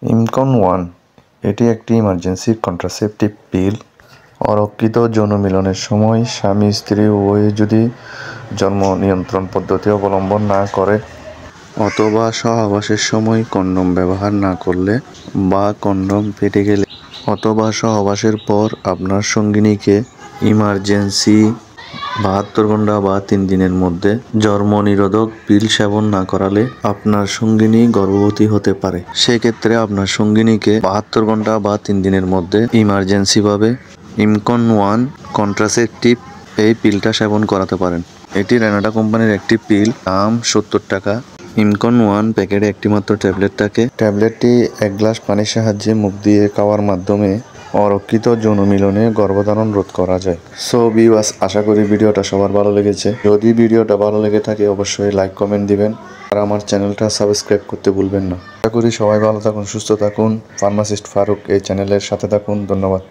ইমকন one এটি একটি emergency contraceptive pill. অরক্ষিত যৌন মিলনের সময় স্বামী স্ত্রী উভয়ে যদি জন্ম নিয়ন্ত্রণ পদ্ধতি অবলম্বন না করে অথবা সহবাসের সময় কন্ডোম ব্যবহার না করলে বা কন্ডোম ফেটে গেলে অথবা সহবাসের পর আপনার সঙ্গিনীকে ইমার্জেন্সি 72 ঘন্টা বা 3 দিনের মধ্যে জন্মনিরোধক পিল সেবন না করালে আপনার সঙ্গিনী গর্ভবতী হতে পারে। সেক্ষেত্রে আপনার সঙ্গিনীকে 72 ঘন্টা বা 3 দিনের মধ্যে ইমার্জেন্সিভাবে ইমকন ওয়ান কন্ট্রাসেপটিভ এই পিলটা সেবন করাতে পারেন। এটি রেনাটা কোম্পানির একটি পিল, দাম 70 টাকা। ইমকন ওয়ান প্যাকেটে একটিমাত্র ট্যাবলেট থাকে। ট্যাবলেটটি 1 গ্লাস পানির সাহায্যে মুখ দিয়ে খাওয়ার মাধ্যমে অরক্ষিত যৌন মিলনে গর্ভধারণ রোধ করা যায়। সো ভিউয়ার্স, আশা করি ভিডিওটা সবার ভালো লেগেছে। যদি ভিডিওটা ভালো লেগে থাকে অবশ্যই লাইক কমেন্ট দিবেন আর আমার চ্যানেলটা সাবস্ক্রাইব করতে ভুলবেন না। আশা করি সবাই ভালো থাকুন, সুস্থ থাকুন। ফার্মাসিস্ট ফারুক এই চ্যানেলের সাথে থাকুন। ধন্যবাদ।